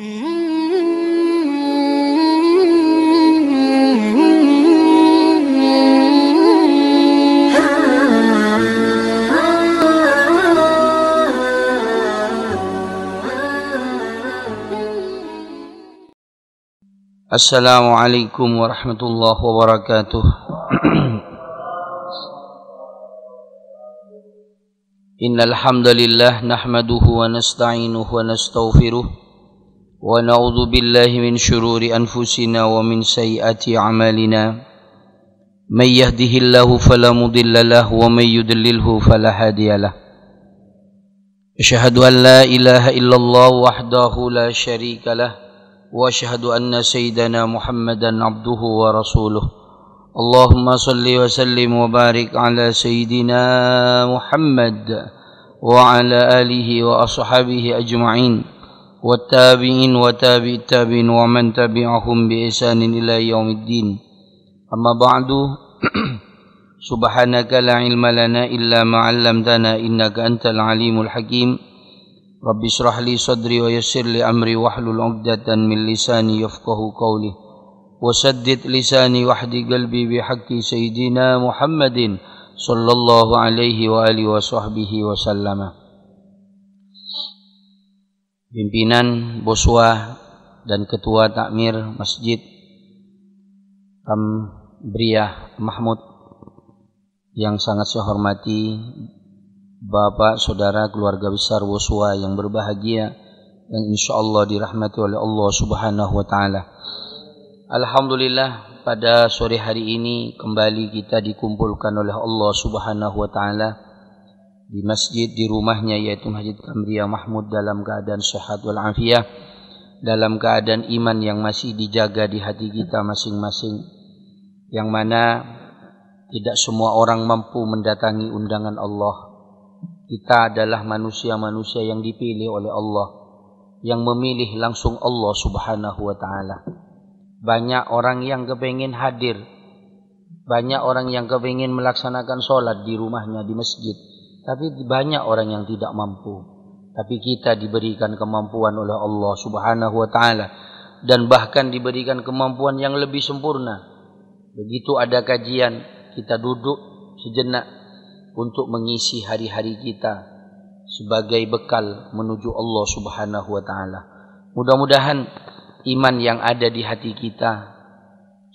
Assalamualaikum warahmatullahi wabarakatuh. Innal hamdalillah nahmaduhu wa nasta'inuhu wa nastaghfiruh wa na'udzu billahi min shururi anfusina wa min sayyiati a'malina. May yahdihillahu fala mudilla lahu wa may yudlilhu fala hadiyalah. Asyhadu an la ilaha illallah wahdahu la syarika lah wa asyhadu anna sayyidana Muhammadan abduhu wa rasuluh. Allahumma salli wa sallim wa barik ala sayyidina Muhammad wa ala alihi wa ashabihi ajma'in wa tabi'in wa tabi'it tabi'in wa man tabi'ahum bi ihsanin ila yaumiddin. Amma ba'du. Subhanaka la ilma lana illa ma 'allamtana innaka antal alimul hakim. Rabbi shrah li sadri wa yassir li amri wahlul 'uqdatan min lisani yafqahu qawli wa saddid lisani wahdi qalbi bihaqqi sayyidina Muhammadin sallallahu alaihi wa alihi wa sahbihi wa sallama. Pimpinan Boswa dan Ketua Takmir Masjid Tambriyah Mahmud yang sangat saya hormati, Bapak, saudara, keluarga besar Boswa yang berbahagia, yang insyaallah dirahmati oleh Allah Subhanahu wa taala. Alhamdulillah, pada sore hari ini kembali kita dikumpulkan oleh Allah Subhanahu wa taala di masjid, di rumahnya, yaitu Masjid Tambriyah Mahmud, dalam keadaan sehat wal afiah, dalam keadaan iman yang masih dijaga di hati kita masing-masing, yang mana tidak semua orang mampu mendatangi undangan Allah. Kita adalah manusia-manusia yang dipilih oleh Allah, yang memilih langsung Allah Subhanahu wa taala. Banyak orang yang kepingin hadir, banyak orang yang kepingin melaksanakan sholat di rumahnya, di masjid, tapi banyak orang yang tidak mampu. Tapi kita diberikan kemampuan oleh Allah Subhanahu wa taala, dan bahkan diberikan kemampuan yang lebih sempurna. Begitu ada kajian, kita duduk sejenak untuk mengisi hari-hari kita sebagai bekal menuju Allah Subhanahu wa taala. Mudah-mudahan iman yang ada di hati kita,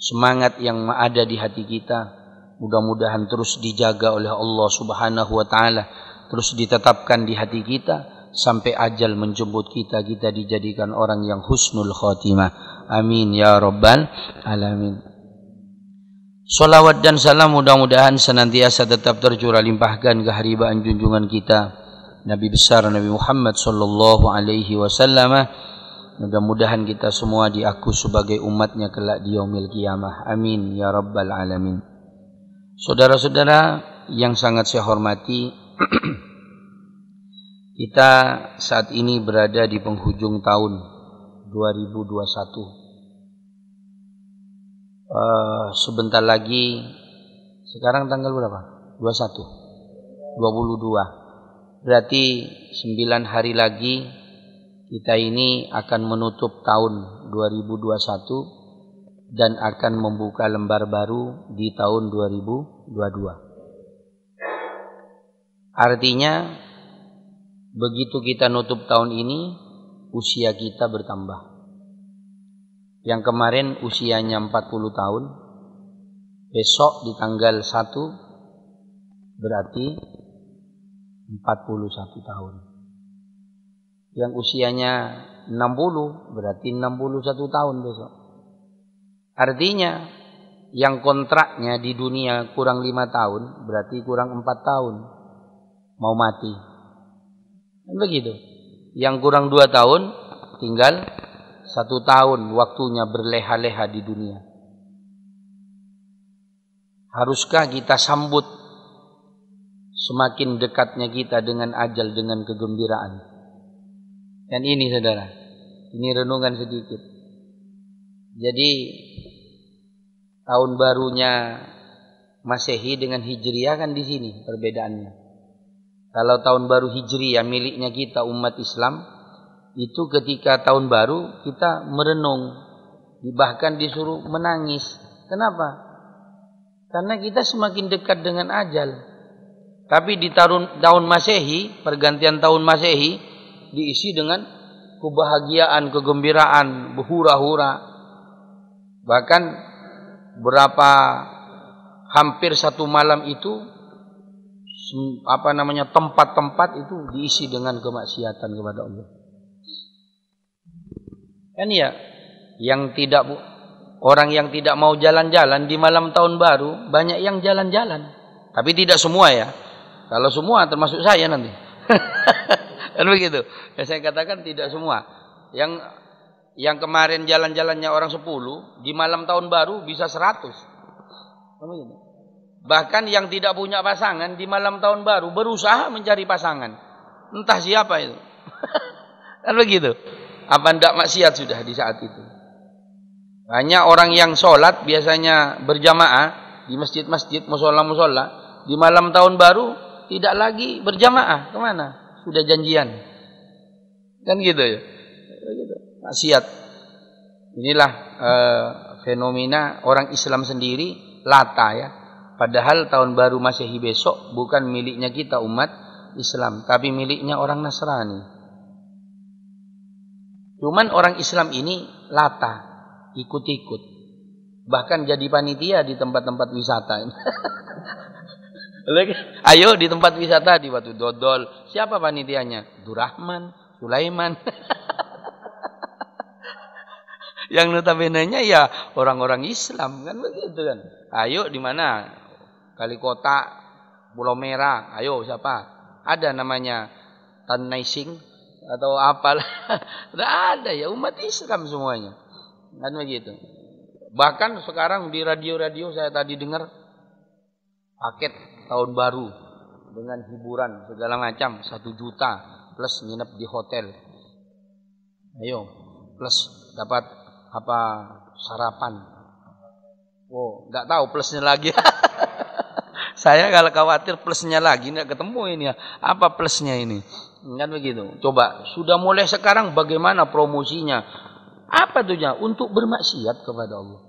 semangat yang ada di hati kita, mudah-mudahan terus dijaga oleh Allah Subhanahu wa taala, terus ditetapkan di hati kita sampai ajal menjemput kita, kita dijadikan orang yang husnul khotimah. Amin ya rabbal alamin. Salawat dan salam mudah-mudahan senantiasa tetap tercurah limpahkan ke haribaan junjungan kita Nabi besar Nabi Muhammad sallallahu alaihi wasallam. Mudah-mudahan kita semua diaku sebagai umatnya kelak di yaumil qiyamah. Amin ya rabbal alamin. Saudara-saudara yang sangat saya hormati, kita saat ini berada di penghujung tahun 2021. Sebentar lagi, sekarang tanggal berapa? 21, 22. Berarti 9 hari lagi kita ini akan menutup tahun 2021 dan akan membuka lembar baru di tahun 2022. Artinya begitu kita nutup tahun ini, usia kita bertambah. Yang kemarin usianya 40 tahun, besok di tanggal 1 berarti 41 tahun. Yang usianya 60 berarti 61 tahun besok. Artinya yang kontraknya di dunia kurang 5 tahun berarti kurang 4 tahun mau mati. Begitu. Yang kurang 2 tahun tinggal 1 tahun waktunya berleha-leha di dunia. Haruskah kita sambut semakin dekatnya kita dengan ajal dengan kegembiraan? Dan ini saudara, ini renungan sedikit. Jadi tahun barunya Masehi dengan Hijriah kan di sini perbedaannya. Kalau tahun baru Hijriah miliknya kita umat Islam, Itu ketika tahun baru kita merenung, bahkan disuruh menangis. Kenapa? Karena kita semakin dekat dengan ajal. Tapi di tahun Masehi, pergantian tahun Masehi, diisi dengan kebahagiaan, kegembiraan, berhura-hura. Bahkan hampir satu malam itu, tempat-tempat itu diisi dengan kemaksiatan kepada Allah. Kan ya, orang yang tidak mau jalan-jalan di malam tahun baru, banyak yang jalan-jalan. Tapi tidak semua ya. Kalau semua termasuk saya nanti. Kan begitu. Ya, saya katakan tidak semua. Yang kemarin jalan-jalannya orang 10, di malam tahun baru bisa 100. Kan begitu. Bahkan yang tidak punya pasangan di malam tahun baru berusaha mencari pasangan. Entah siapa itu. Kan begitu. Apa ndak maksiat sudah di saat itu? Banyak orang yang sholat biasanya berjamaah di masjid-masjid, musola-musola, di malam tahun baru tidak lagi berjamaah. Kemana? Sudah janjian. Kan gitu ya. Maksiat. Inilah fenomena orang Islam sendiri lata ya. Padahal tahun baru Masehi besok bukan miliknya kita umat Islam, tapi miliknya orang Nasrani. Cuman orang Islam ini lata, ikut-ikut. Bahkan jadi panitia di tempat-tempat wisata. Ayo di tempat wisata di Batu Dodol. Siapa panitianya? Durrahman, Sulaiman. Yang notabene-nya ya orang-orang Islam kan begitu kan. Ayo di mana? Kali Kota, Pulau Merah. Ayo siapa? Ada namanya Tan Naising atau apalah. Tidak ada ya, umat Islam semuanya. Kan begitu. Bahkan sekarang di radio-radio saya tadi dengar paket tahun baru dengan hiburan segala macam 1 juta plus nginep di hotel. Ayo plus dapat sarapan. Oh, nggak tahu plusnya lagi. Saya kalau khawatir plusnya lagi nggak ketemu ini ya. Apa plusnya ini? Kan begitu. Coba sudah mulai sekarang bagaimana promosinya? Apa tujuannya? Untuk bermaksiat kepada Allah.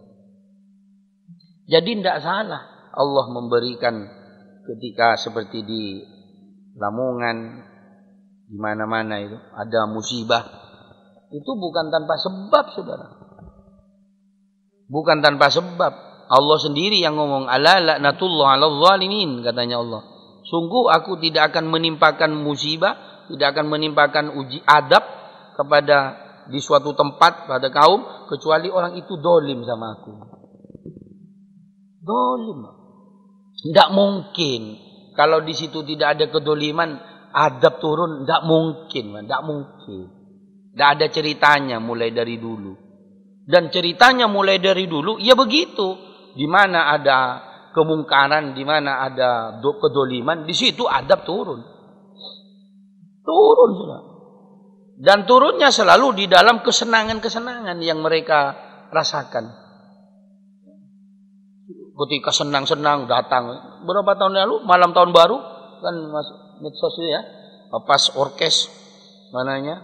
Jadi tidak salah Allah memberikan ketika seperti di Lamongan, di mana-mana itu ada musibah. Itu bukan tanpa sebab, saudara. Bukan tanpa sebab. Allah sendiri yang ngomong, ala la'natullah 'alal zalimin, katanya Allah. Sungguh aku tidak akan menimpakan musibah, tidak akan menimpakan uji adab kepada di suatu tempat pada kaum kecuali orang itu dolim sama aku. Dolim. Tidak mungkin kalau di situ tidak ada kedoliman, adab turun, tidak mungkin, tidak mungkin. Tidak ada ceritanya mulai dari dulu. Dan ceritanya mulai dari dulu, ya begitu. Di mana ada kemungkaran, di mana ada kedoliman, di situ adab turun. Turun sudah. Dan turunnya selalu di dalam kesenangan-kesenangan yang mereka rasakan. Ketika senang-senang datang. Berapa tahun lalu, malam tahun baru, kan masuk medsos ya, pas orkes, mananya,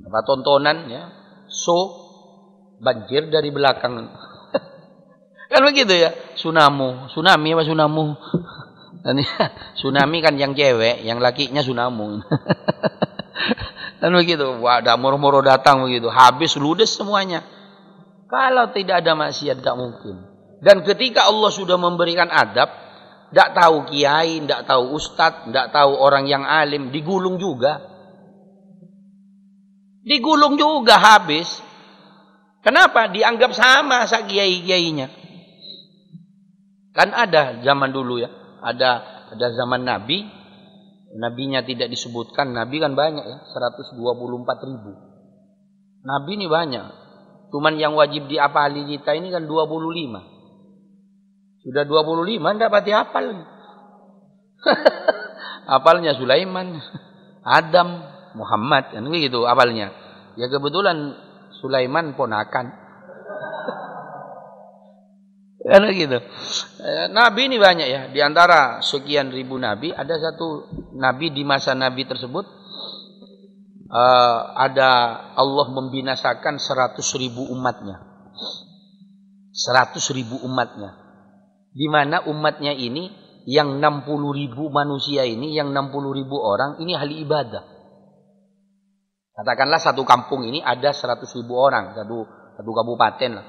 apa tontonan ya, show, banjir dari belakang. Kan begitu ya, tsunami apa tsunamu? Tsunami kan yang cewek, yang lakinya tsunamu. Dan begitu, wah, ada moro-moro datang begitu, habis ludes semuanya. Kalau tidak ada maksiat tidak mungkin. Dan ketika Allah sudah memberikan adab, tidak tahu kiai, tidak tahu ustadz, tidak tahu orang yang alim, digulung juga. Digulung juga habis. Kenapa? Dianggap sama sa kiai-kiainya. Kan ada zaman dulu ya, ada zaman Nabi, nabinya tidak disebutkan, Nabi kan banyak ya, 124.000. Nabi ini banyak, cuman yang wajib diapali kita ini kan 25. Sudah 25, tidak pati hafal. Hafalnya Sulaiman, Adam, Muhammad, kan begitu hafalnya. Ya kebetulan Sulaiman ponakan. Kan gitu. Nabi ini banyak ya. Di antara sekian ribu nabi, ada satu nabi di masa nabi tersebut ada Allah membinasakan 100.000 umatnya. 100.000 umatnya. Di mana umatnya ini yang 60.000 manusia ini, yang 60.000 orang ini ahli ibadah. Katakanlah satu kampung ini ada 100.000 orang, satu kabupaten lah.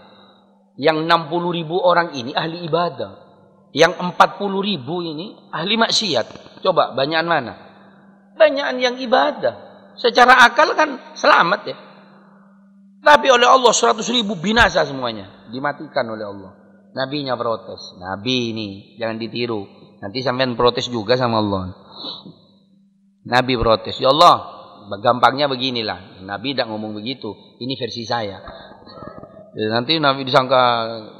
Yang 60.000 orang ini ahli ibadah. Yang 40.000 ini ahli maksiat. Coba banyakan mana? Banyakan yang ibadah. Secara akal kan selamat ya. Tapi oleh Allah 100.000 binasa semuanya. Dimatikan oleh Allah. Nabinya protes. Nabi ini jangan ditiru. Nanti sampean protes juga sama Allah. Nabi protes. Ya Allah, gampangnya beginilah. Nabi tidak ngomong begitu. Ini versi saya. Nanti Nabi disangka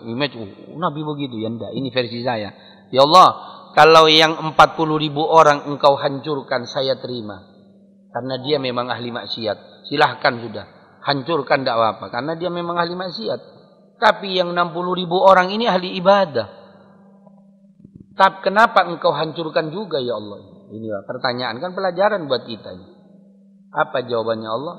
image, Nabi begitu. Ya enggak, ini versi saya. Ya Allah, kalau yang 40.000 orang engkau hancurkan, saya terima. Karena dia memang ahli maksiat. Silahkan sudah. Hancurkan tidak apa-apa. Karena dia memang ahli maksiat. Tapi yang 60.000 orang ini ahli ibadah. Tapi kenapa engkau hancurkan juga ya Allah? Ini pertanyaan, kan pelajaran buat kita. Apa jawabannya Allah?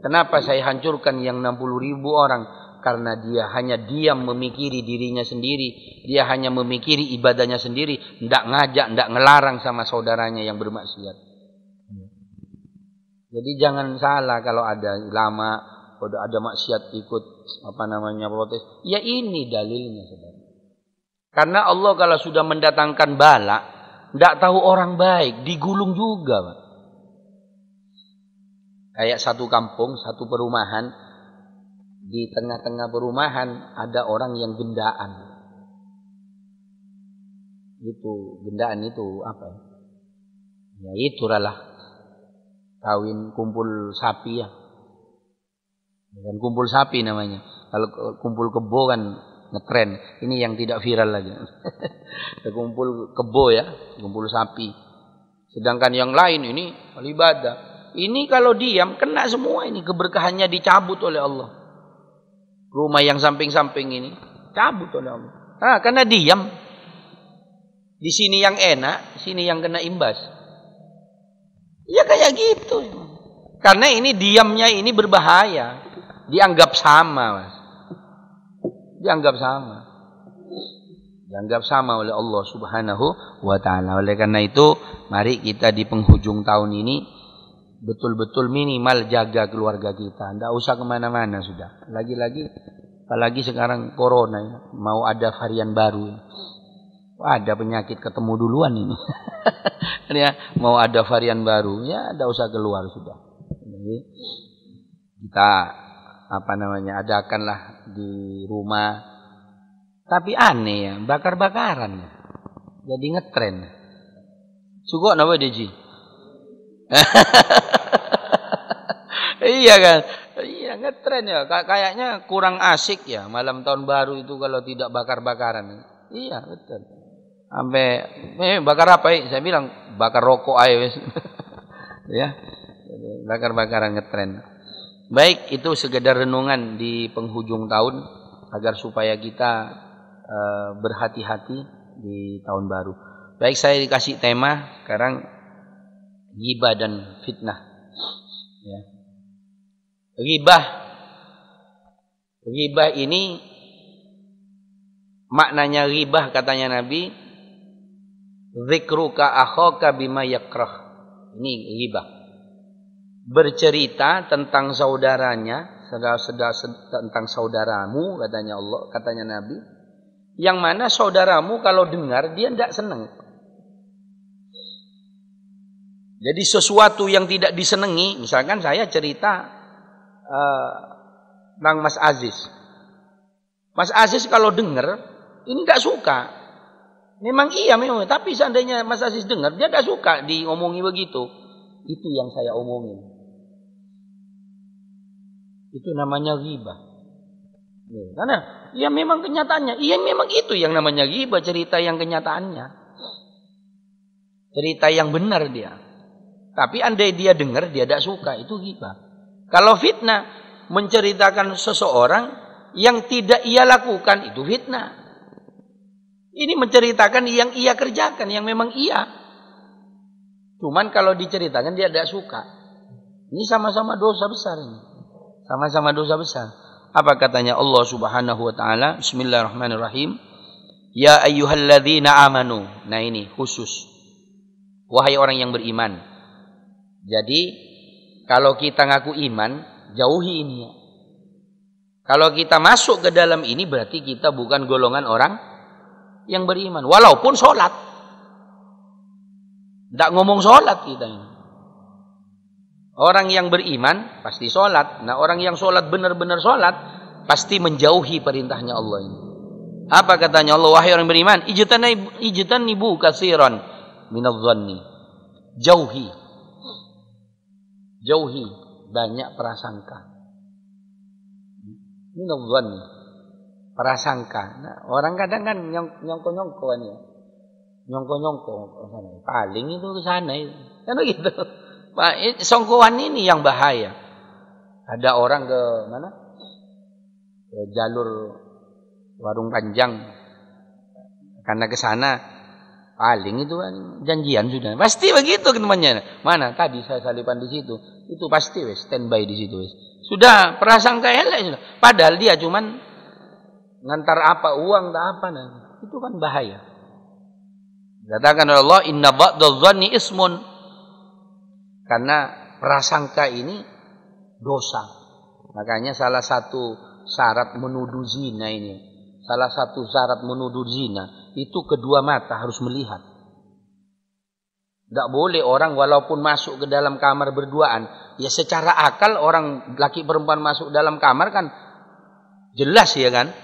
Kenapa saya hancurkan yang 60.000 orang? Karena dia hanya diam memikiri dirinya sendiri. Dia hanya memikiri ibadahnya sendiri. Tidak ngajak, tidak ngelarang sama saudaranya yang bermaksiat. Jadi jangan salah kalau ada ulama, kalau ada maksiat ikut protes. Ya ini dalilnya saudara. Karena Allah kalau sudah mendatangkan bala, tidak tahu orang baik, digulung juga, Pak. Kayak satu kampung, satu perumahan, di tengah-tengah perumahan ada orang yang gendaan. Itu gendaan itu apa? Ya itu lah. Kawin kumpul sapi ya. Bukan kumpul sapi namanya. Kalau kumpul kebo kan ngetren. Ini yang tidak viral aja. Kumpul kebo ya, kumpul sapi. Sedangkan yang lain ini ibadah. Ini kalau diam kena semua ini, keberkahannya dicabut oleh Allah. Rumah yang samping-samping ini cabut oleh Allah. Karena diam. Di sini yang enak, sini yang kena imbas. Ya kayak gitu. Karena ini diamnya ini berbahaya. Dianggap sama, Mas. Dianggap sama. Dianggap sama oleh Allah Subhanahu wa ta'ala. Oleh karena itu, mari kita di penghujung tahun ini betul-betul minimal jaga keluarga kita. Tidak usah kemana-mana sudah. Lagi-lagi, apalagi sekarang corona ya. Mau ada varian baru. Ada penyakit ketemu duluan ini. Ya, mau ada varian baru, ya tidak usah keluar sudah. Jadi kita adakanlah di rumah. Tapi aneh ya, bakar-bakaran. Jadi ngetren. Cukup apa Deji? Iya kan? Iya ngetren ya. Kayaknya kurang asik ya malam tahun baru itu kalau tidak bakar-bakaran. Iya betul. Sampai bakar apa ya? Saya bilang bakar rokok aja. Ya. Bakar-bakaran ngetren. Baik, itu sekedar renungan di penghujung tahun agar supaya kita berhati-hati di tahun baru. Baik, saya dikasih tema sekarang ghibah dan fitnah. Ya. Ghibah ini maknanya ghibah katanya Nabi, dzikruka akhaka bima yakrah. Ini ghibah. Bercerita tentang saudaranya, tentang saudaramu katanya Allah, katanya Nabi, yang mana saudaramu kalau dengar dia tidak senang. Jadi sesuatu yang tidak disenangi, misalkan saya cerita tentang Mas Aziz. Mas Aziz kalau dengar ini tidak suka. Memang, tapi seandainya Mas Aziz dengar dia tidak suka diomongi begitu. Itu yang saya omongin. Itu namanya ghibah. Karena ya memang kenyataannya, iya memang itu yang namanya ghibah, cerita yang kenyataannya. Cerita yang benar dia. Tapi andai dia dengar dia tidak suka, itu ghibah. Kalau fitnah, menceritakan seseorang yang tidak ia lakukan, itu fitnah. Ini menceritakan yang ia kerjakan, yang memang ia. Cuman kalau diceritakan dia tidak suka. Ini sama-sama dosa besar ini. Sama-sama dosa besar. Apa katanya Allah Subhanahu wa taala? Bismillahirrahmanirrahim. Ya ayyuhalladzina amanu. Nah ini khusus. Wahai orang yang beriman. Jadi kalau kita ngaku iman, jauhi ini ya. Kalau kita masuk ke dalam ini berarti kita bukan golongan orang yang beriman. Walaupun sholat. Tidak ngomong sholat kita ini. Orang yang beriman pasti sholat. Nah orang yang sholat benar-benar sholat pasti menjauhi perintahnya Allah ini. Apa katanya Allah? Wahai orang beriman, ijtanibu katsiran minadh-dhanni. Jauhi banyak prasangka. Minadh-dhanni. Prasangka. Nah, orang kadang kan nyongko-nyongko kan ya. Nyongko-nyongko ke sana. Paling itu ke sana itu. Kan begitu. Songkoan ini yang bahaya. Ada orang ke mana? Ke jalur Warung Panjang. Karena ke sana paling itu kan janjian sudah. Pasti begitu temannya. Mana? Tadi saya salipan di situ. Itu pasti wes standby di situ wes. Sudah prasangka elek sudah. Padahal dia cuman ngantar apa uang tak apa nah. Itu kan bahaya. Katakan oleh Allah, inna ba'dadh-dhanni ismun. Karena prasangka ini dosa. Makanya salah satu syarat menuduh zina ini. Salah satu syarat menuduh zina. Itu kedua mata harus melihat. Tidak boleh orang walaupun masuk ke dalam kamar berduaan. Ya secara akal orang laki perempuan masuk dalam kamar kan. Jelas ya kan.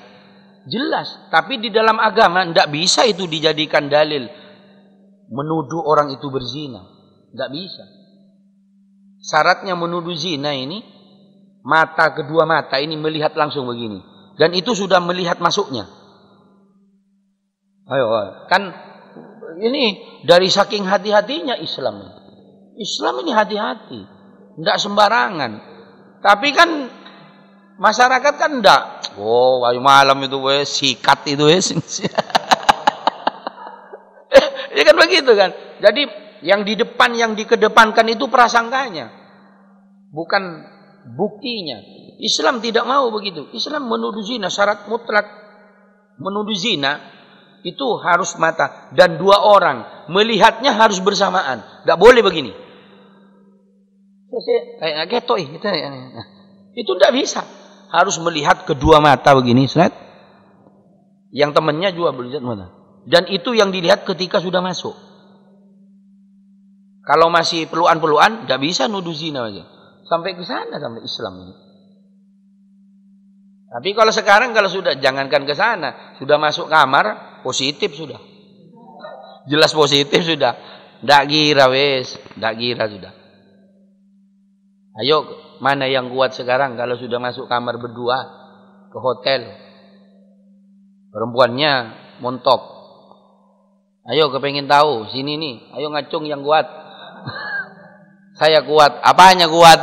Jelas. Tapi di dalam agama tidak bisa itu dijadikan dalil. Menuduh orang itu berzina. Tidak bisa. Syaratnya menuduh zina ini, mata kedua mata ini melihat langsung begini. Dan itu sudah melihat masuknya. Ayo, kan ini dari saking hati-hatinya Islam. Islam ini hati-hati. Tidak sembarangan. Tapi kan masyarakat kan tidak. Oh, ayo malam itu wes sikat itu wes. Ya kan begitu kan. Jadi yang di depan, yang dikedepankan itu prasangkanya. Bukan buktinya. Islam tidak mau begitu. Islam menuduh zina, syarat mutlak menuduh zina itu harus mata. Dan dua orang. Melihatnya harus bersamaan. Tidak boleh begini. Itu tidak bisa. Harus melihat kedua mata begini. Yang temannya juga melihat mana. Dan itu yang dilihat ketika sudah masuk. Kalau masih peluan-peluan, tidak bisa nuduh zina aja. Sampai ke sana, sampai Islam ini. Tapi kalau sekarang, kalau sudah, jangankan ke sana. Sudah masuk kamar, positif sudah. Jelas positif sudah. Tidak kira wes. Tidak kira sudah. Ayo, mana yang kuat sekarang kalau sudah masuk kamar berdua ke hotel. Perempuannya montok. Ayo, kepengen tahu. Sini nih. Ayo ngacung yang kuat. Saya kuat, apanya kuat?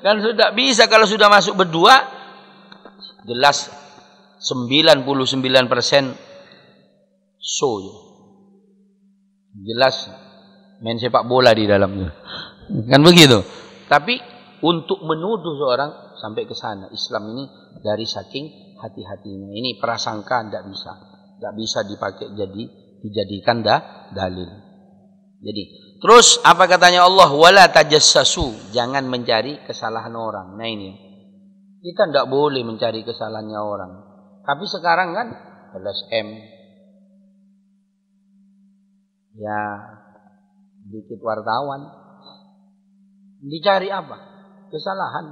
Kan sudah bisa kalau sudah masuk berdua, jelas 99% show. Jelas main sepak bola di dalamnya. Kan begitu. Tapi untuk menuduh seorang sampai ke sana, Islam ini dari saking hati-hatinya. Ini prasangka tidak bisa. Tidak bisa dipakai dijadikan dalil. Jadi terus apa katanya Allah? Wala tajassasu, jangan mencari kesalahan orang. Nah ini. Kita tidak boleh mencari kesalahannya orang. Tapi sekarang kan LSM. Ya dikit wartawan. Dicari apa? Kesalahan.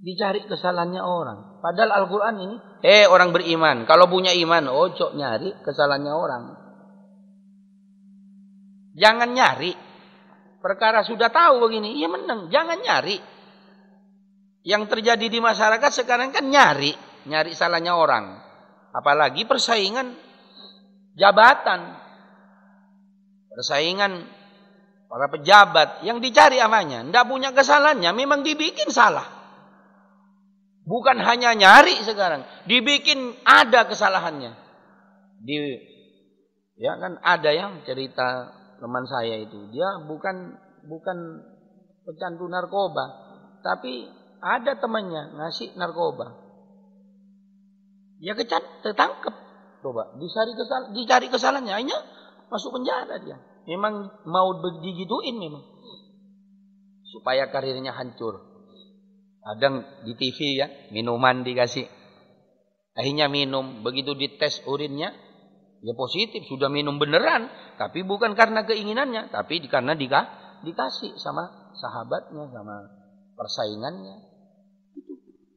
Dicari kesalahannya orang. Padahal Al-Quran ini, orang beriman. Kalau punya iman, ojo nyari kesalahannya orang. Jangan nyari. Perkara sudah tahu begini, iya menang. Jangan nyari. Yang terjadi di masyarakat sekarang kan nyari salahnya orang. Apalagi persaingan jabatan. Persaingan para pejabat. Yang dicari amanya. Tidak punya kesalahannya, memang dibikin salah. Bukan hanya nyari sekarang. Dibikin ada kesalahannya. Ya kan ada yang cerita teman saya itu, dia bukan bukan pecandu narkoba, tapi ada temannya ngasih narkoba. Dia tertangkap. Coba, dicari kesalahannya, akhirnya masuk penjara dia. Memang mau digituin memang. Supaya karirnya hancur. Kadang di TV ya, minuman dikasih. Akhirnya minum, begitu dites urinnya, ya positif, sudah minum beneran. Tapi bukan karena keinginannya, tapi karena dikasih sama sahabatnya, sama persaingannya.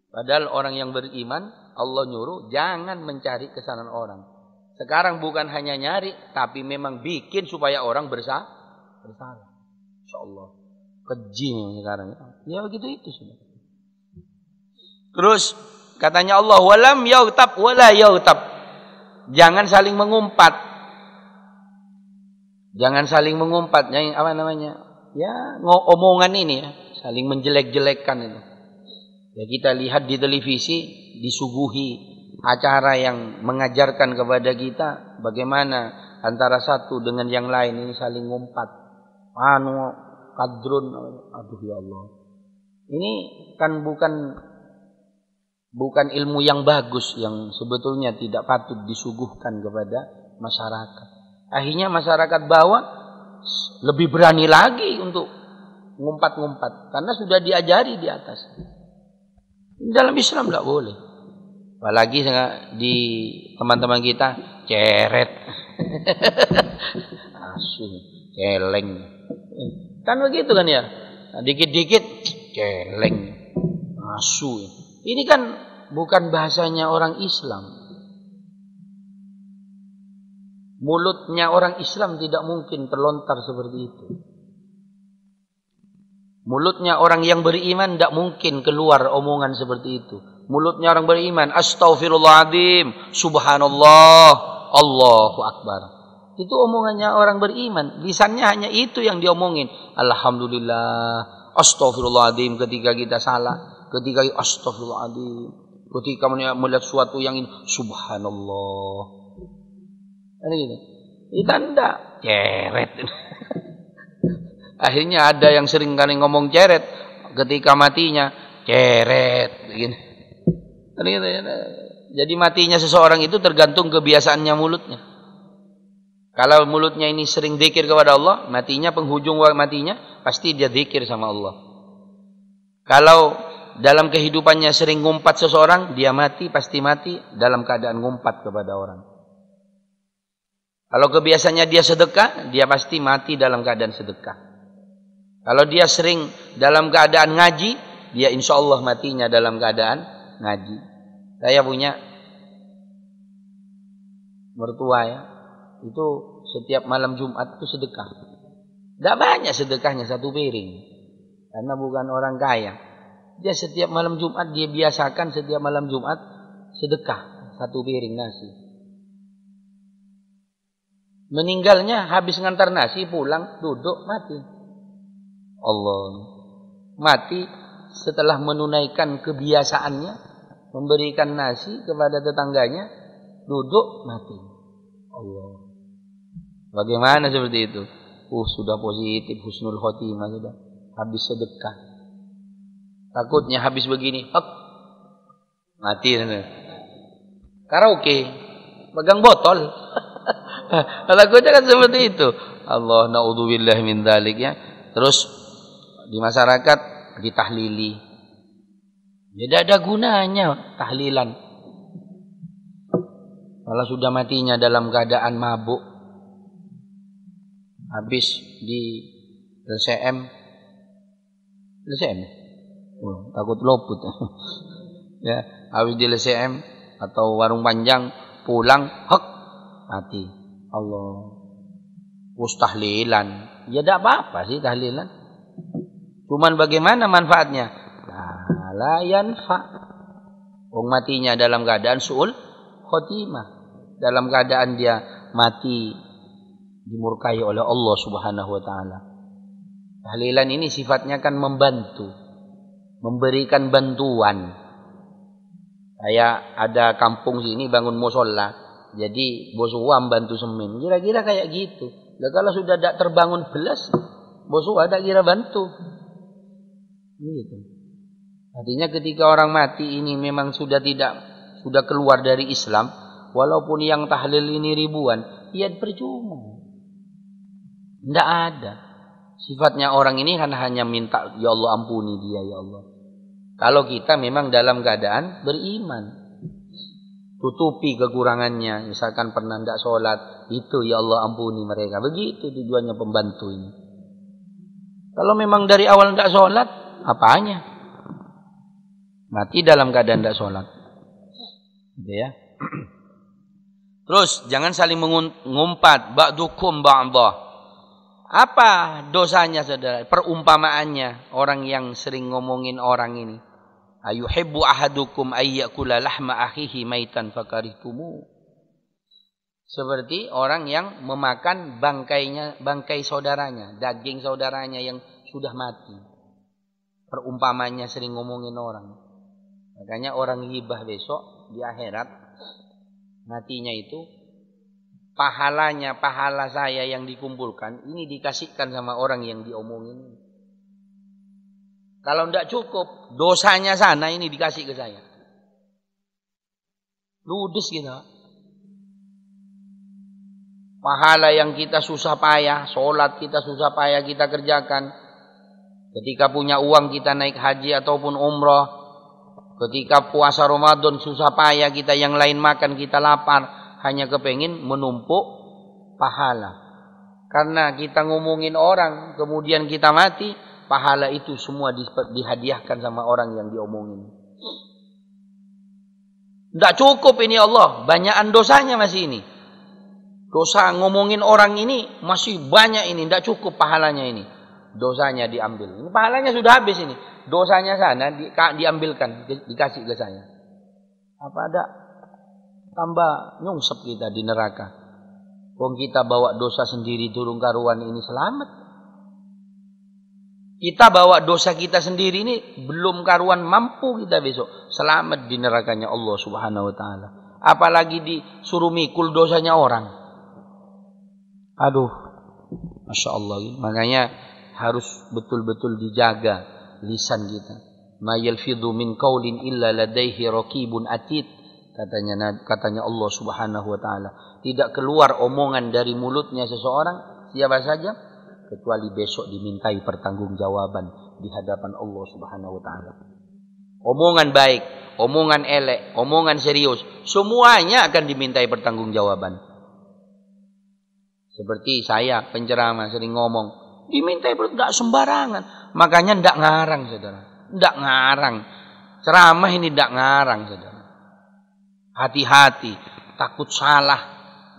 Padahal orang yang beriman, Allah nyuruh jangan mencari kesalahan orang. Sekarang bukan hanya nyari, tapi memang bikin supaya orang bersalah. Insya Allah. Keji sekarang. Ya begitu itu sudah. Terus katanya Allah, walam yaghtab wala yaghtab. Jangan saling mengumpat. Jangan saling mengumpat. Yang apa namanya? Ya, omongan ini ya, saling menjelek-jelekkan itu. Ya kita lihat di televisi disuguhi acara yang mengajarkan kepada kita bagaimana antara satu dengan yang lain ini saling ngumpat. Kadrun, aduh ya Allah. Ini kan bukan ilmu yang bagus yang sebetulnya tidak patut disuguhkan kepada masyarakat. Akhirnya masyarakat bawah lebih berani lagi untuk ngumpat-ngumpat karena sudah diajari di atas. Dalam Islam tidak boleh. Apalagi di teman-teman kita ceret, asu, celeng. Kan begitu kan ya. Dikit-dikit celeng, asu. Ini kan bukan bahasanya orang Islam. Mulutnya orang Islam tidak mungkin terlontar seperti itu. Mulutnya orang yang beriman tidak mungkin keluar omongan seperti itu. Mulutnya orang beriman, astaghfirullahaladzim, subhanallah, Allahu Akbar. Itu omongannya orang beriman. Lisannya hanya itu yang diomongin. Alhamdulillah, astaghfirullahaladzim ketika kita salah. Ketika astaghfirullahaladzim. Ketika melihat suatu yang ini, subhanallah. Ada gitu. Kita tidak ceret. Akhirnya ada yang sering kali ngomong ceret, ketika matinya ceret, begini. Jadi matinya seseorang itu tergantung kebiasaannya mulutnya. Kalau mulutnya ini sering zikir kepada Allah, matinya penghujung matinya pasti dia zikir sama Allah. Kalau dalam kehidupannya sering ngumpat seseorang, dia pasti mati dalam keadaan ngumpat kepada orang. Kalau kebiasaannya dia sedekah, dia pasti mati dalam keadaan sedekah. Kalau dia sering dalam keadaan ngaji, dia insya Allah matinya dalam keadaan ngaji. Saya punya mertua ya, itu setiap malam Jumat itu sedekah. Tidak banyak sedekahnya, 1 piring. Karena bukan orang kaya. Dia setiap malam Jumat, dia biasakan setiap malam Jumat sedekah 1 piring nasi. Meninggalnya habis ngantar nasi, pulang, duduk, mati. Allah mati setelah menunaikan kebiasaannya memberikan nasi kepada tetangganya, duduk mati. Allah. Bagaimana seperti itu? Sudah positif, husnul khotimah sudah. Habis sedekah. Takutnya habis begini, mati. Karaoke, pegang botol. Takutnya kan seperti itu. Allah, naudzubillah min dzalik ya. Terus di masyarakat ditahlili. Jadi ada gunanya tahlilan. Kalau sudah matinya dalam keadaan mabuk, habis di LCM, takut loput. Ya, habis di LCM atau warung panjang, pulang, mati. Allah. Tahlilan. Ya tidak apa-apa sih tahlilan. Cuman bagaimana manfaatnya? La yanfa. Wong matinya dalam keadaan su'ul khotimah. Dalam keadaan dia mati dimurkai oleh Allah Subhanahu wa taala. Tahlilan ini sifatnya kan membantu, memberikan bantuan. Kayak ada kampung sini bangun musola, jadi bos uam bantu semen. Kira-kira kayak gitu. Nah, kalau sudah tidak terbangun belas, Bos ada kira bantu. Gitu. Artinya ketika orang mati ini memang sudah keluar dari Islam, walaupun yang tahlil ini ribuan, ya percuma. Tidak ada. Sifatnya orang ini kan hanya minta, ya Allah ampuni dia ya Allah. Kalau kita memang dalam keadaan beriman, tutupi kekurangannya, misalkan pernah tidak sholat, itu ya Allah ampuni mereka. Begitu tujuannya pembantu ini. Kalau memang dari awal tidak sholat, apanya? Mati dalam keadaan tidak sholat. Gitu ya. Terus jangan saling mengumpat, ba'dukum ba'dah. Apa dosanya saudara? Perumpamaannya orang yang sering ngomongin orang ini. Ayuhibbu ahadukum ayyakula lahma akhihi maitan fakarihtumu. Seperti orang yang memakan bangkai saudaranya, daging saudaranya yang sudah mati. Perumpamanya sering ngomongin orang. Makanya orang ghibah besok di akhirat matinya itu pahala saya yang dikumpulkan ini dikasihkan sama orang yang diomongin. Kalau tidak cukup, dosanya sana ini dikasih ke saya. Ludes kita. Pahala yang kita susah payah, sholat kita susah payah kita kerjakan. Ketika punya uang kita naik haji ataupun umrah. Ketika puasa Ramadan susah payah kita yang lain makan kita lapar. Hanya kepengin menumpuk pahala. Karena kita ngomongin orang, kemudian kita mati, pahala itu semua dihadiahkan sama orang yang diomongin. Tidak cukup ini Allah, banyakan dosanya masih ini. Dosa ngomongin orang ini masih banyak ini, tidak cukup pahalanya ini. Dosanya diambil. Ini pahalanya sudah habis ini. Dosanya sana diambilkan, dikasih ke saya. Apa ada? Tambah nyungsep kita di neraka. Wong kita bawa dosa sendiri turun karuan ini selamat. Kita bawa dosa kita sendiri ini belum karuan mampu kita besok selamat di nerakanya Allah Subhanahu wa taala. Apalagi disuruh mikul dosanya orang. Aduh, Masya Allah. Makanya harus betul-betul dijaga lisan kita. Ma yalfidhu min qaulin illa ladaihi raqibun atid. Katanya Allah Subhanahu wa taala. Tidak keluar omongan dari mulutnya seseorang siapa saja kecuali besok dimintai pertanggungjawaban di hadapan Allah Subhanahu wa taala. Omongan baik, omongan elek, omongan serius, semuanya akan dimintai pertanggungjawaban. Seperti saya penceramah sering ngomong, dimintai tidak sembarangan. Makanya tidak ngarang, saudara. Tidak ngarang. Ceramah ini tidak ngarang, saudara. Hati-hati, takut salah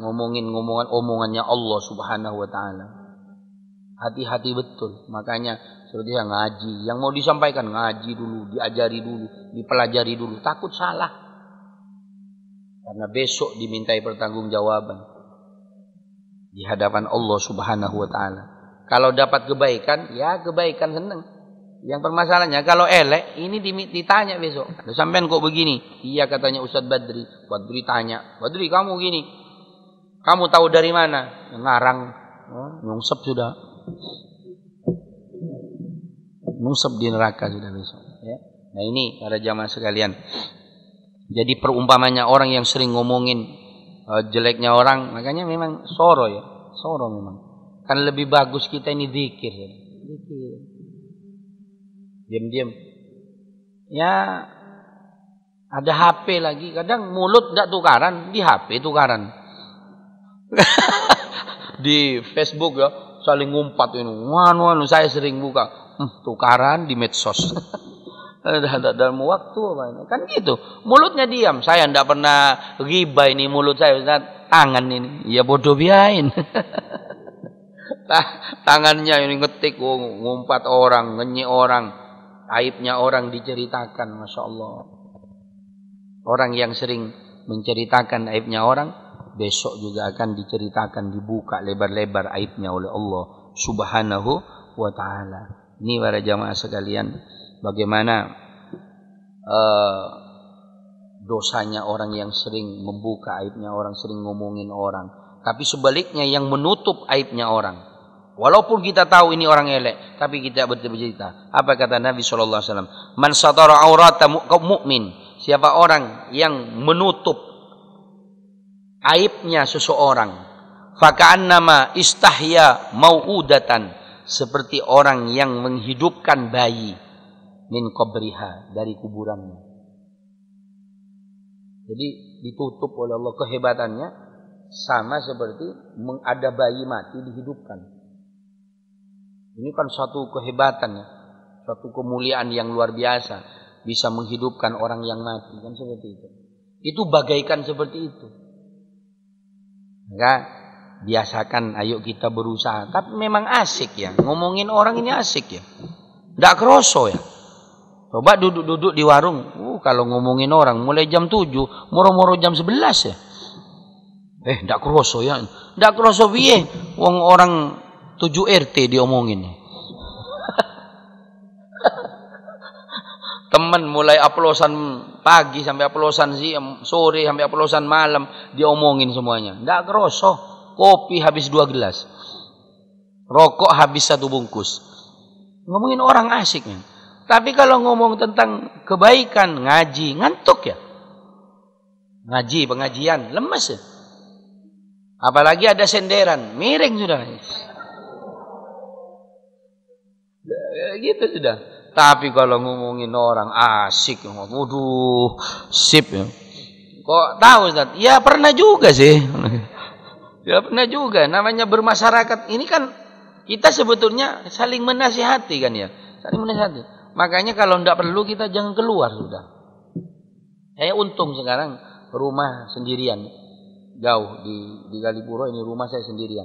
ngomongin omongannya Allah Subhanahu wa taala. Hati-hati betul. Makanya seperti yang ngaji, yang mau disampaikan ngaji dulu, diajari dulu, dipelajari dulu, takut salah. Karena besok dimintai pertanggungjawaban di hadapan Allah Subhanahu wa taala. Kalau dapat kebaikan, ya kebaikan senang. Yang permasalahannya kalau elek, ini ditanya besok. Sampean kok begini? Iya katanya Ustadz Badri. Badri tanya, Badri kamu gini. Kamu tahu dari mana? Ngarang. Nyungsep sudah. Nyungsep di neraka sudah besok. Ya. Nah ini para jamaah sekalian. Jadi perumpamanya orang yang sering ngomongin jeleknya orang, makanya memang soro ya. Soro memang. Kan lebih bagus kita ini zikir ya. Zikir. Diam-diam. Ya ada HP lagi. Kadang mulut tidak tukaran, di HP tukaran. Di Facebook ya saling ngumpat ini. Wanu saya sering buka. Tukaran di medsos. Dalam waktu apa ini? Kan gitu. Mulutnya diam. Saya tidak pernah ghibah ini mulut saya. Tangan ini. Ya bodoh biain. Tangannya ini ngetik. Ngumpat orang. Ngenyek orang. Aibnya orang diceritakan. Masya Allah. Orang yang sering menceritakan aibnya orang. Besok juga akan diceritakan. Dibuka lebar-lebar aibnya oleh Allah Subhanahu wa ta'ala. Ini para jamaah sekalian. Bagaimana dosanya orang yang sering membuka aibnya orang, sering ngomongin orang. Tapi sebaliknya yang menutup aibnya orang. Walaupun kita tahu ini orang elek, tapi kita bercerita. Apa kata Nabi sallallahu alaihi wasallam? Man satara aurata mu'min. Siapa orang yang menutup aibnya seseorang, faka'annama istahya mau'udatan, seperti orang yang menghidupkan bayi min qabriha, dari kuburannya. Jadi ditutup oleh Allah, kehebatannya sama seperti ada bayi mati dihidupkan. Ini kan satu kehebatan, ya, suatu kemuliaan yang luar biasa, bisa menghidupkan orang yang mati, kan seperti itu. Itu bagaikan seperti itu. Maka biasakan, ayo kita berusaha. Tapi memang asik ya, ngomongin orang ini asik ya, nggak keroso ya. Coba duduk-duduk di warung, kalau ngomongin orang mulai jam 7, moro-moro jam 11 ya. Nggak keroso ya, nggak keroso piye, wong orang 7 RT diomongin. Teman mulai aplosan pagi sampai aplosan siang, sore sampai aplosan malam diomongin semuanya. Nggak keroso. Kopi habis 2 gelas. Rokok habis 1 bungkus. Ngomongin orang asik ya. Tapi kalau ngomong tentang kebaikan, ngaji, ngantuk ya. Ngaji, pengajian, lemes ya. Apalagi ada senderan, miring sudah. Gitu sudah. Tapi kalau ngomongin orang asik, waduh, sip ya. Kok tahu Ustaz? Ya pernah juga sih. Ya pernah juga. Namanya bermasyarakat ini kan kita sebetulnya saling menasihati kan ya. Saling menasihati. Makanya kalau tidak perlu kita jangan keluar sudah. Saya untung sekarang rumah sendirian. Jauh di Galipuro ini rumah saya sendirian.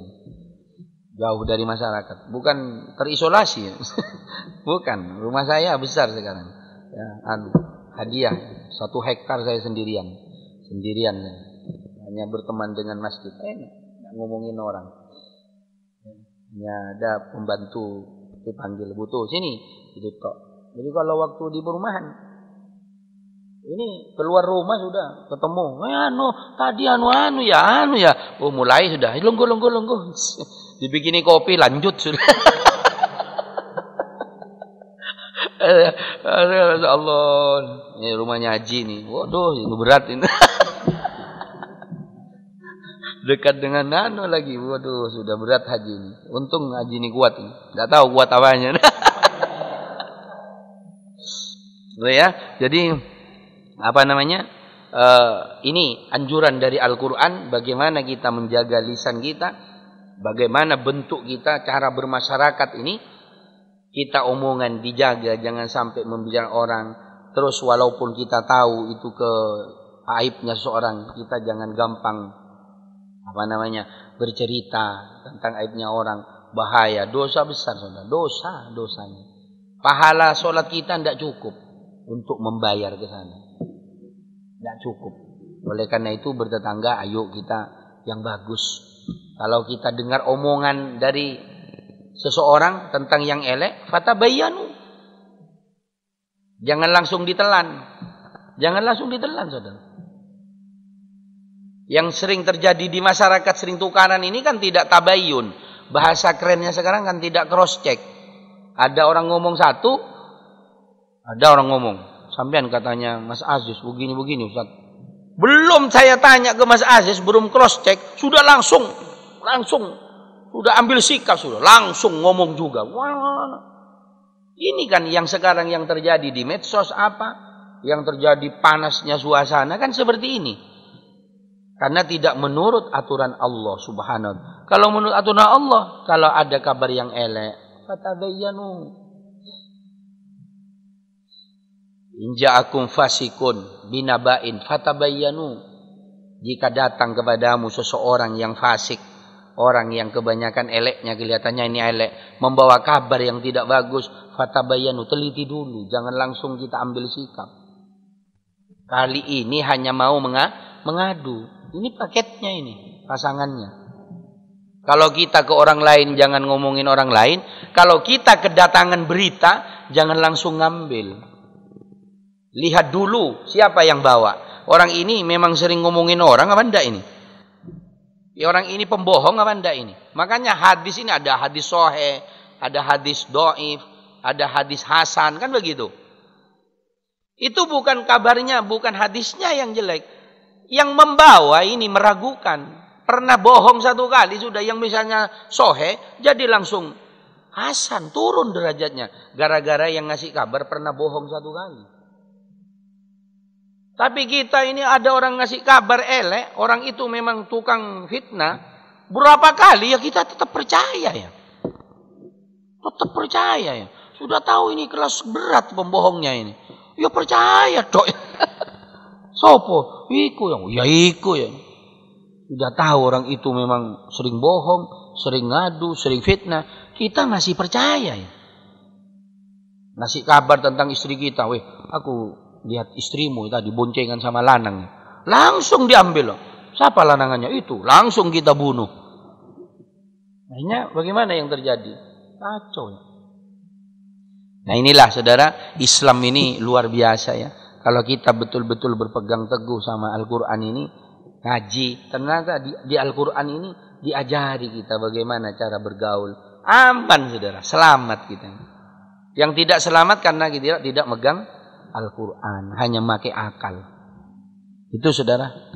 Jauh dari masyarakat, bukan terisolasi ya. Bukan, rumah saya besar sekarang ya, hadiah 1 hektar saya sendirian hanya berteman dengan masjid, nggak ngomongin orang ya, ada pembantu dipanggil, butuh sini itu tok. Jadi kalau waktu di perumahan ini keluar rumah sudah ketemu, tadi anu ya, mulai sudah lungguh dibikini kopi lanjut sudah. Allah, ini rumahnya Haji nih, waduh ini berat ini. Dekat dengan nano lagi, waduh sudah berat Haji ini. Untung Haji ini kuat ini, nggak tahu kuat apanya. Ya, jadi apa namanya? Ini anjuran dari Al-Quran, bagaimana kita menjaga lisan kita, bagaimana bentuk kita, cara bermasyarakat ini, kita omongan dijaga, jangan sampai membicarakan orang. Terus walaupun kita tahu itu aibnya seorang, kita jangan gampang apa namanya bercerita tentang aibnya orang, bahaya, dosa besar saudara, dosanya. Pahala sholat kita tidak cukup untuk membayar ke sana. Tidak cukup. Oleh karena itu bertetangga, ayo kita yang bagus. Kalau kita dengar omongan dari seseorang tentang yang elek, fatabayyanu. Jangan langsung ditelan. Saudara. Yang sering terjadi di masyarakat, sering tukaran ini kan tidak tabayyun. Bahasa kerennya sekarang kan tidak cross check. Ada orang ngomong satu, ada orang ngomong, sampean katanya Mas Aziz begini Ustaz. Belum saya tanya ke Mas Aziz, belum cross check, sudah langsung sudah ambil sikap, sudah langsung ngomong juga. Wah, ini kan yang sekarang yang terjadi di medsos, yang terjadi panasnya suasana kan seperti ini. Karena tidak menurut aturan Allah Subhanahu wa ta'ala. Kalau menurut aturan Allah, kalau ada kabar yang elek, fatabayyanu. In ja'akum fasikun binaba'in fatabayyanu. Jika datang kepadamu seseorang yang fasik, orang yang kebanyakan eleknya, kelihatannya ini elek, membawa kabar yang tidak bagus, fatabayyanu, teliti dulu, jangan langsung kita ambil sikap. Kali ini hanya mau mengadu. Ini paketnya, ini pasangannya. Kalau kita ke orang lain jangan ngomongin orang lain, kalau kita kedatangan berita jangan langsung ngambil. Lihat dulu siapa yang bawa. Orang ini memang sering ngomongin orang apa enggak ini? Ya orang ini pembohong apa enggak ini? Makanya hadis ini ada hadis sahih, ada hadis dhaif, ada hadis hasan, kan begitu. Itu bukan kabarnya, bukan hadisnya yang jelek. Yang membawa ini meragukan. Pernah bohong satu kali sudah, yang misalnya sahih jadi langsung hasan, turun derajatnya. Gara-gara yang ngasih kabar pernah bohong satu kali. Tapi kita ini ada orang ngasih kabar elek, orang itu memang tukang fitnah, berapa kali ya kita tetap percaya ya. Tetap percaya ya. Sudah tahu ini kelas berat pembohongnya ini. Ya percaya dok. Sopo? Iku ya iku ya. Sudah tahu orang itu memang sering bohong, sering ngadu, sering fitnah. Kita masih percaya ya. Ngasih kabar tentang istri kita, weh, aku lihat istrimu tadi boncengan sama lanang. Langsung diambil loh. Siapa lanangannya? Itu. Langsung kita bunuh. Akhirnya bagaimana yang terjadi? Kacau ya. Nah inilah saudara, Islam ini luar biasa ya. Kalau kita betul-betul berpegang teguh sama Al-Quran ini, ngaji, ternyata di Al-Quran ini diajari kita bagaimana cara bergaul. Aman saudara, selamat kita. Yang tidak selamat karena kita tidak megang Al-Quran, hanya pakai akal. Itu saudara.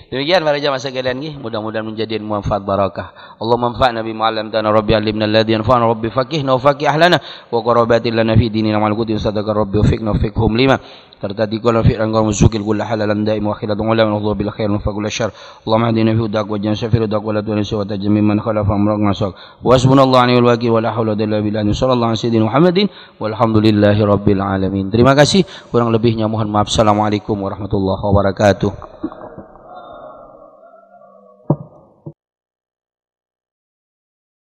Demikian para jamaah sekalian, mudah-mudahan menjadi manfaat barakah. Allah manfa'na bima 'allamtana rabbi 'allimna alladhi yanfa'una rabbi faqihna wa faqih ahlana wa qarabatil lana fi dinina ma'al qudin sadaqa rabbi wa fiqna fiqhum lima tertadi qala fi rangar muzukil kull halalan daim wa khilatu ulama Allah bil khair wa faqul syarr. Allahumma hadina fi hudak wa jan safir hudak wa la tunsi wa tajmim man khalafa amrak nasaq. Wa hasbunallahu wa ni'mal wakil wa la haula wa la quwwata illa billah. Sallallahu alaihi wasallam Muhammadin walhamdulillahi rabbil alamin. Terima kasih, kurang lebihnya mohon maaf. Assalamualaikum warahmatullahi wabarakatuh.